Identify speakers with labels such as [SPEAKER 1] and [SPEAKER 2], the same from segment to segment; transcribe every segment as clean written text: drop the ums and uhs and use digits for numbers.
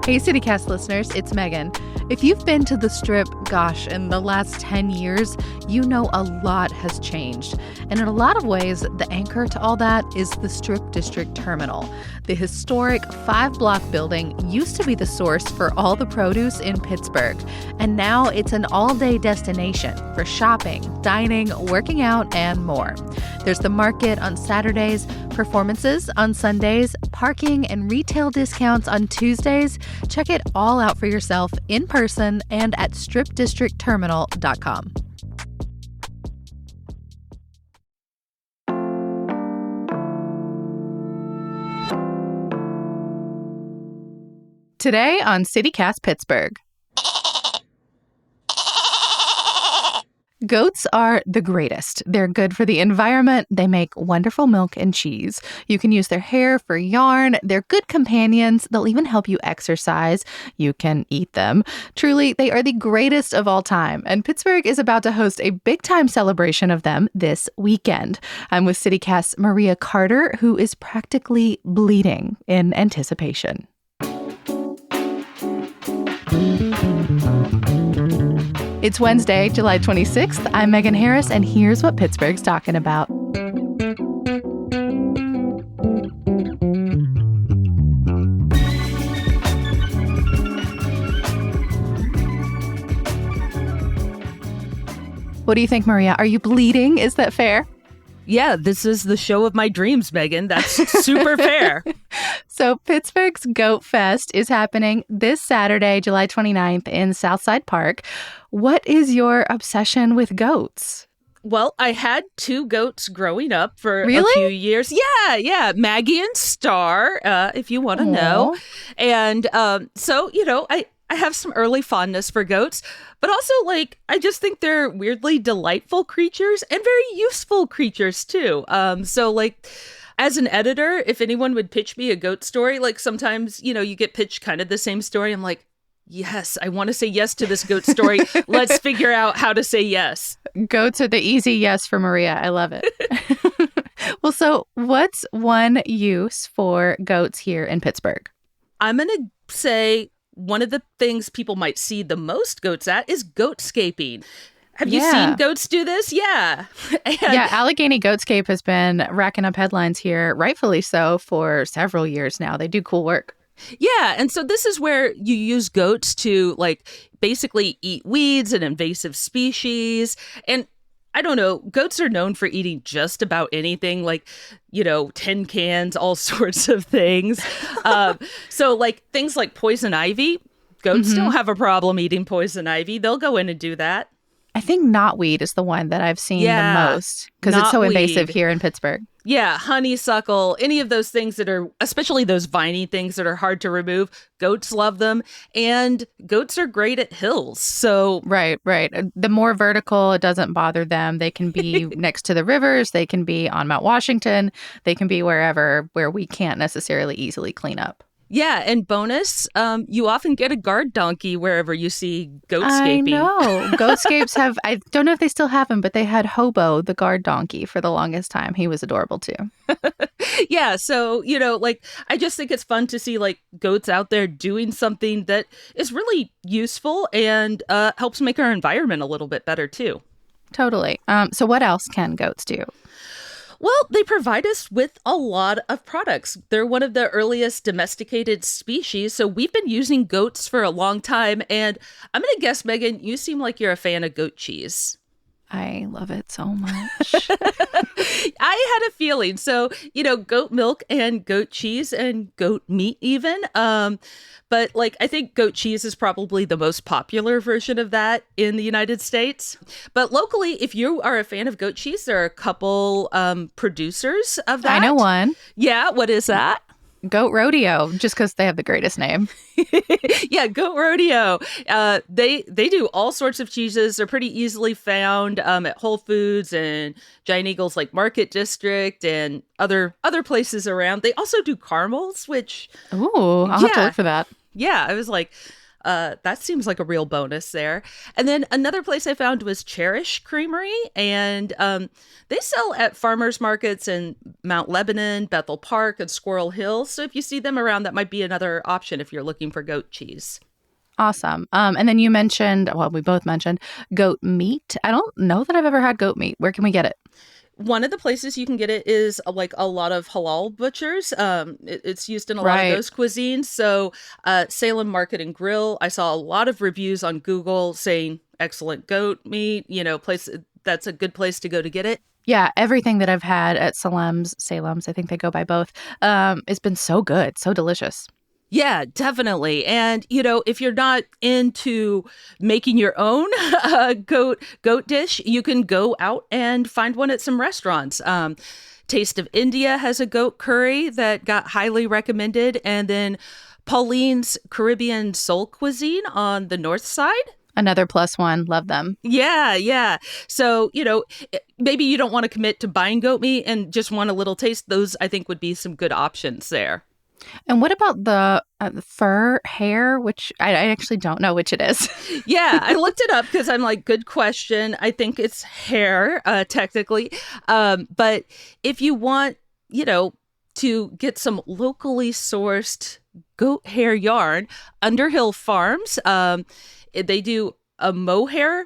[SPEAKER 1] Hey, CityCast listeners, it's Megan. If you've been to the Strip, gosh, in the last 10 years, you know a lot has changed. And in a lot of ways, the anchor to all that is the Strip District Terminal. The historic 5-block building used to be the source for all the produce in Pittsburgh. And now it's an all-day destination for shopping, dining, working out, and more. There's the market on Saturdays, performances on Sundays, parking and retail discounts on Tuesdays. Check it all out for yourself in person and at stripdistrictterminal.com. Today on CityCast Pittsburgh. Goats are the greatest. They're good for the environment. They make wonderful milk and cheese. You can use their hair for yarn. They're good companions. They'll even help you exercise. You can eat them. Truly, they are the greatest of all time. And Pittsburgh is about to host a big-time celebration of them this weekend. I'm with CityCast's Maria Carter, who is practically bleeding in anticipation. It's Wednesday, July 26th. I'm Megan Harris, and here's what Pittsburgh's talking about. What do you think, Maria? Are you bleeding? Is that fair?
[SPEAKER 2] Yeah, this is the show of my dreams, Megan. That's super fair.
[SPEAKER 1] So Pittsburgh's Goat Fest is happening this Saturday, July 29th in Southside Park. What is your obsession with goats?
[SPEAKER 2] Well, I had 2 goats growing up for
[SPEAKER 1] Really?
[SPEAKER 2] a few years. Yeah. Maggie and Star, if you want to know. And so, I have some early fondness for goats, but also, I just think they're weirdly delightful creatures and very useful creatures, too. As an editor, if anyone would pitch me a goat story, sometimes, you get pitched kind of the same story. I'm like, yes, I want to say yes to this goat story. Let's figure out how to say yes.
[SPEAKER 1] Goats are the easy yes for Maria. I love it. Well, so what's one use for goats here in Pittsburgh?
[SPEAKER 2] I'm going to say one of the things people might see the most goats at is GoatScaping. Have you seen goats do this? Yeah.
[SPEAKER 1] Yeah, Allegheny GoatScape has been racking up headlines here, rightfully so, for several years now. They do cool work.
[SPEAKER 2] Yeah, and so this is where you use goats to, basically eat weeds and invasive species. And I don't know, goats are known for eating just about anything, tin cans, all sorts of things. So things like poison ivy, goats don't have a problem eating poison ivy. They'll go in and do that.
[SPEAKER 1] I think knotweed is the one that I've seen the most because it's so invasive here in Pittsburgh.
[SPEAKER 2] Yeah, honeysuckle, any of those things that are, especially those viney things that are hard to remove, goats love them. And goats are great at hills. So
[SPEAKER 1] Right. The more vertical, it doesn't bother them. They can be next to the rivers. They can be on Mount Washington. They can be wherever where we can't necessarily easily clean up.
[SPEAKER 2] Yeah, and bonus, you often get a guard donkey wherever you see GoatScaping.
[SPEAKER 1] I know. GoatScapes have, I don't know if they still have him, but they had Hobo, the guard donkey, for the longest time. He was adorable, too.
[SPEAKER 2] Yeah, so, I just think it's fun to see, goats out there doing something that is really useful and helps make our environment a little bit better, too.
[SPEAKER 1] Totally. So what else can goats do?
[SPEAKER 2] Well, they provide us with a lot of products. They're one of the earliest domesticated species, so we've been using goats for a long time. And I'm going to guess, Megan, you seem like you're a fan of goat cheese.
[SPEAKER 1] I love it so much.
[SPEAKER 2] I had a feeling. So, goat milk and goat cheese and goat meat even. But I think goat cheese is probably the most popular version of that in the United States. But locally, if you are a fan of goat cheese, there are a couple producers of that.
[SPEAKER 1] I know one.
[SPEAKER 2] Yeah, what is that?
[SPEAKER 1] Goat Rodeo, just because they have the greatest name.
[SPEAKER 2] Yeah, Goat Rodeo. They do all sorts of cheeses. They're pretty easily found at Whole Foods and Giant Eagle's Market District and other places around. They also do caramels, which
[SPEAKER 1] Ooh, I'll have to look for that.
[SPEAKER 2] Yeah, I was like, That seems like a real bonus there. And then another place I found was Cherish Creamery, and they sell at farmers markets in Mount Lebanon, Bethel Park, and Squirrel Hill. So if you see them around, that might be another option if you're looking for goat cheese.
[SPEAKER 1] Awesome. And then you mentioned, well, we both mentioned goat meat. I don't know that I've ever had goat meat. Where can we get it?
[SPEAKER 2] One of the places you can get it is like a lot of halal butchers. It's used in a lot of those cuisines. So Salem Market and Grill, I saw a lot of reviews on Google saying excellent goat meat, place that's a good place to go to get it.
[SPEAKER 1] Yeah, everything that I've had at Salem's, I think they go by both, it's been so good, so delicious.
[SPEAKER 2] Yeah, definitely. And, if you're not into making your own goat dish, you can go out and find one at some restaurants. Taste of India has a goat curry that got highly recommended. And then Pauline's Caribbean Soul Cuisine on the north side.
[SPEAKER 1] Another +1. Love them.
[SPEAKER 2] Yeah. So, maybe you don't want to commit to buying goat meat and just want a little taste. Those, I think, would be some good options there.
[SPEAKER 1] And what about the fur hair, which I actually don't know which it is?
[SPEAKER 2] Yeah, I looked it up because I'm like, good question. I think it's hair, technically. But if you want, to get some locally sourced goat hair yarn, Underhill Farms, they do a mohair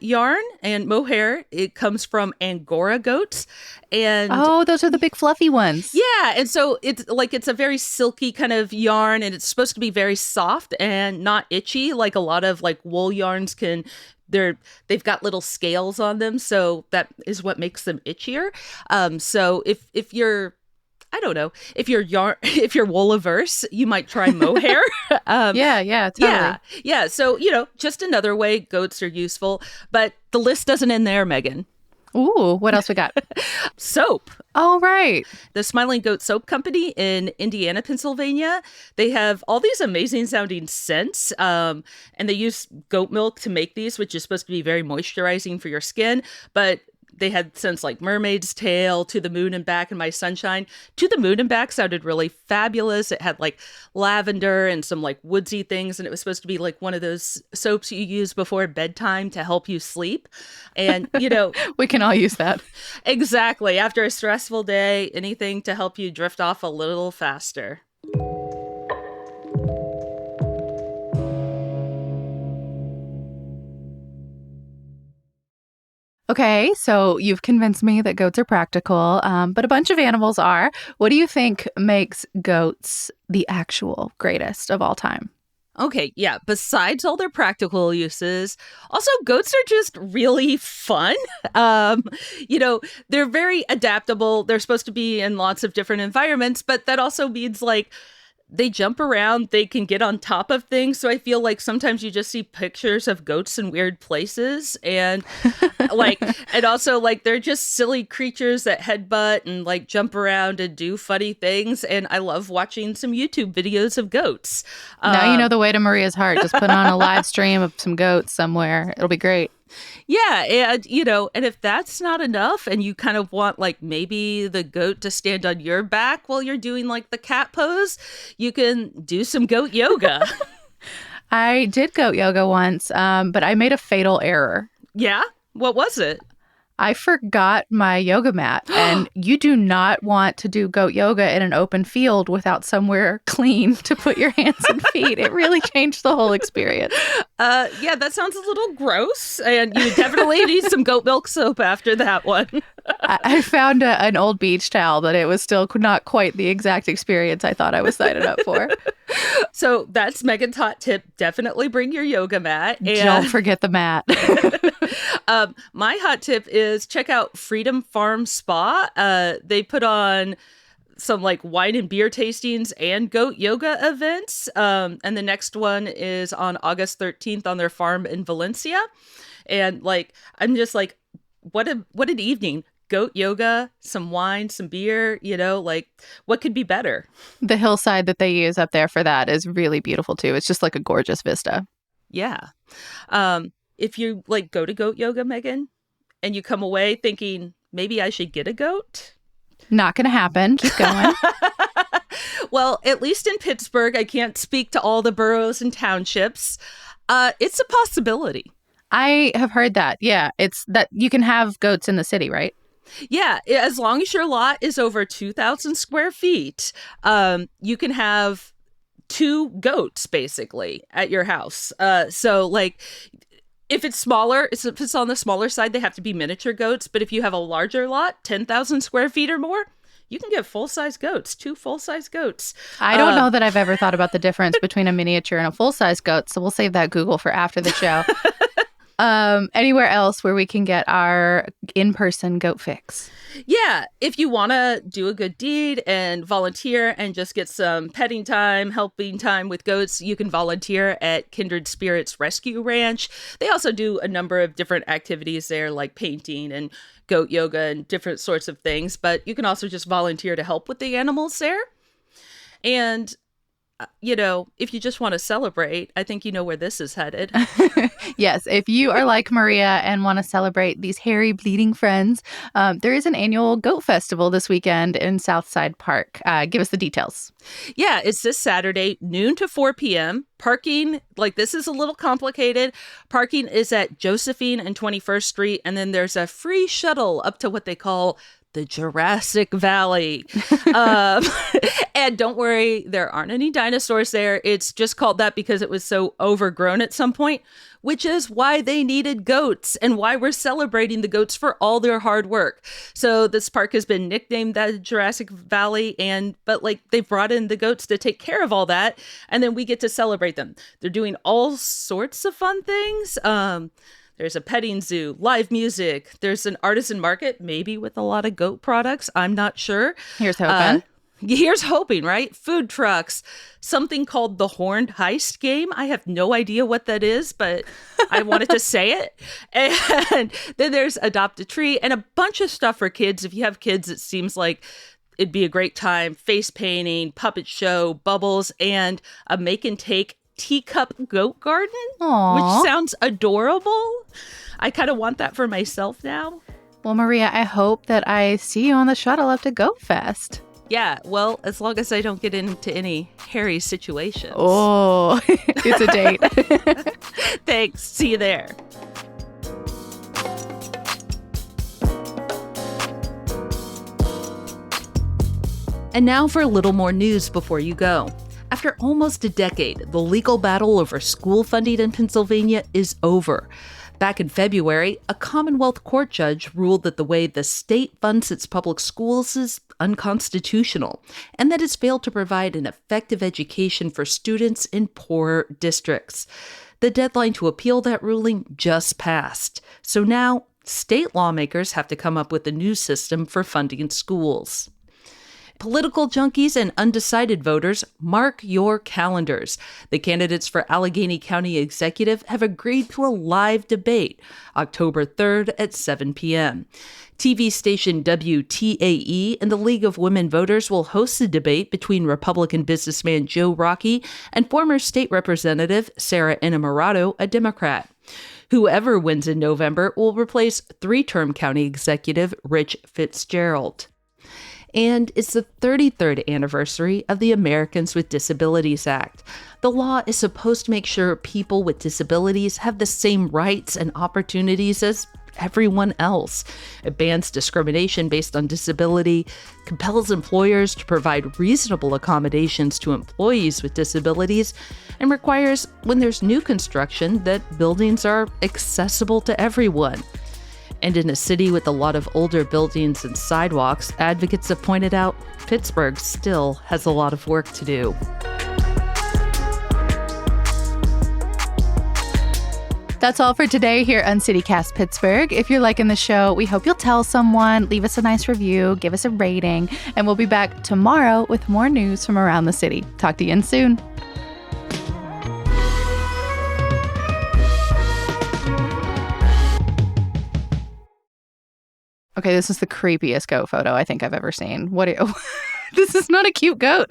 [SPEAKER 2] yarn, and mohair, it comes from Angora goats. And
[SPEAKER 1] those are the big fluffy ones.
[SPEAKER 2] Yeah, and so it's a very silky kind of yarn, and it's supposed to be very soft and not itchy like a lot of like wool yarns can. They've got little scales on them, so that is what makes them itchier. So if you're, I don't know, if you're wool averse, you might try mohair.
[SPEAKER 1] Yeah, totally.
[SPEAKER 2] Yeah. So, just another way goats are useful, but the list doesn't end there, Megan.
[SPEAKER 1] Ooh, what else we got?
[SPEAKER 2] Soap.
[SPEAKER 1] Oh, right.
[SPEAKER 2] The Smiling Goat Soap Company in Indiana, Pennsylvania. They have all these amazing sounding scents, and they use goat milk to make these, which is supposed to be very moisturizing for your skin. But they had scents like Mermaid's Tail, To the Moon and Back, and My Sunshine. To the Moon and Back sounded really fabulous. It had like lavender and some like woodsy things, and it was supposed to be like one of those soaps you use before bedtime to help you sleep. And,
[SPEAKER 1] we can all use that.
[SPEAKER 2] Exactly. After a stressful day, anything to help you drift off a little faster.
[SPEAKER 1] Okay, so you've convinced me that goats are practical, but a bunch of animals are. What do you think makes goats the actual greatest of all time?
[SPEAKER 2] Okay, yeah, besides all their practical uses, also goats are just really fun. They're very adaptable. They're supposed to be in lots of different environments, but that also means like they jump around, they can get on top of things. So I feel like sometimes you just see pictures of goats in weird places, and and also like they're just silly creatures that headbutt and like jump around and do funny things. And I love watching some YouTube videos of goats.
[SPEAKER 1] Now you know the way to Maria's heart. Just put on a live stream of some goats somewhere. It'll be great.
[SPEAKER 2] Yeah, and and if that's not enough and you kind of want like maybe the goat to stand on your back while you're doing like the cat pose, you can do some goat yoga.
[SPEAKER 1] I did goat yoga once, but I made a fatal error.
[SPEAKER 2] Yeah? What was it?
[SPEAKER 1] I forgot my yoga mat, and you do not want to do goat yoga in an open field without somewhere clean to put your hands and feet. It really changed the whole experience.
[SPEAKER 2] Yeah, that sounds a little gross, and you definitely need some goat milk soap after that one.
[SPEAKER 1] I found an old beach towel, but it was still not quite the exact experience I thought I was signing up for.
[SPEAKER 2] So that's Megan's hot tip. Definitely bring your yoga mat. And
[SPEAKER 1] don't forget the mat.
[SPEAKER 2] My hot tip is check out Freedom Farm Spa. They put on some like wine and beer tastings and goat yoga events. And the next one is on August 13th on their farm in Valencia. And like, I'm just like, what an evening. Goat yoga, some wine, some beer, like what could be better? The
[SPEAKER 1] hillside that they use up there for that is really beautiful too. It's just like a gorgeous vista.
[SPEAKER 2] Yeah. If you like go to goat yoga, Megan, and you come away thinking maybe I should get a goat.
[SPEAKER 1] Not going to happen. Keep going.
[SPEAKER 2] Well, at least in Pittsburgh, I can't speak to all the boroughs and townships. It's a possibility.
[SPEAKER 1] I have heard that. Yeah, it's that you can have goats in the city, right?
[SPEAKER 2] Yeah, as long as your lot is over 2,000 square feet, you can have 2 goats basically at your house. So like if it's smaller, if it's on the smaller side, they have to be miniature goats. But if you have a larger lot, 10,000 square feet or more, you can get full-size goats, 2 full-size goats.
[SPEAKER 1] I don't know that I've ever thought about the difference between a miniature and a full-size goat. So we'll save that Google for after the show. Anywhere else where we can get our in-person goat fix?
[SPEAKER 2] Yeah, if you want to do a good deed and volunteer and just get some petting time, helping time with goats, you can volunteer at Kindred Spirits Rescue Ranch. They also do a number of different activities there, like painting and goat yoga and different sorts of things. But you can also just volunteer to help with the animals there. And if you just want to celebrate, I think you know where this is headed.
[SPEAKER 1] Yes, if you are like Maria and want to celebrate these hairy, bleeding friends, there is an annual goat festival this weekend in Southside Park. Give us the details.
[SPEAKER 2] Yeah, it's this Saturday, noon to 4 p.m. Parking, this is a little complicated. Parking is at Josephine and 21st Street, and then there's a free shuttle up to what they call the Jurassic Valley. And don't worry, there aren't any dinosaurs there. It's just called that because it was so overgrown at some point, which is why they needed goats and why we're celebrating the goats for all their hard work. So this park has been nicknamed the Jurassic Valley, but they brought in the goats to take care of all that, and then we get to celebrate them. They're doing all sorts of fun things. There's a petting zoo, live music. There's an artisan market, maybe with a lot of goat products. I'm not sure.
[SPEAKER 1] Here's hoping.
[SPEAKER 2] Here's hoping, right? Food trucks, something called the Horned Heist game. I have no idea what that is, but I wanted to say it. And then there's Adopt a Tree and a bunch of stuff for kids. If you have kids, it seems like it'd be a great time. Face painting, puppet show, bubbles, and a make and take teacup goat garden.
[SPEAKER 1] Aww.
[SPEAKER 2] Which sounds adorable. I kind of want that for myself now.
[SPEAKER 1] Well, Maria, I hope that I see you on the shuttle up to Goat Fest.
[SPEAKER 2] Yeah, well, as long as I don't get into any hairy situations.
[SPEAKER 1] Oh, it's a date.
[SPEAKER 2] Thanks. See you there. And now for a little more news before you go. After almost a decade, the legal battle over school funding in Pennsylvania is over. Back in February, a Commonwealth Court judge ruled that the way the state funds its public schools is unconstitutional, and that it's failed to provide an effective education for students in poorer districts. The deadline to appeal that ruling just passed, so now state lawmakers have to come up with a new system for funding schools. Political junkies and undecided voters, mark your calendars. The candidates for Allegheny County Executive have agreed to a live debate, October 3rd at 7 p.m. TV station WTAE and the League of Women Voters will host the debate between Republican businessman Joe Rockey and former state representative Sarah Innamorato, a Democrat. Whoever wins in November will replace 3-term county executive Rich Fitzgerald. And it's the 33rd anniversary of the Americans with Disabilities Act. The law is supposed to make sure people with disabilities have the same rights and opportunities as everyone else. It bans discrimination based on disability, compels employers to provide reasonable accommodations to employees with disabilities, and requires, when there's new construction, that buildings are accessible to everyone. And in a city with a lot of older buildings and sidewalks, advocates have pointed out Pittsburgh still has a lot of work to do.
[SPEAKER 1] That's all for today here on CityCast Pittsburgh. If you're liking the show, we hope you'll tell someone, leave us a nice review, give us a rating, and we'll be back tomorrow with more news from around the city. Talk to you again soon. Okay, this is the creepiest goat photo I think I've ever seen. This is not a cute goat.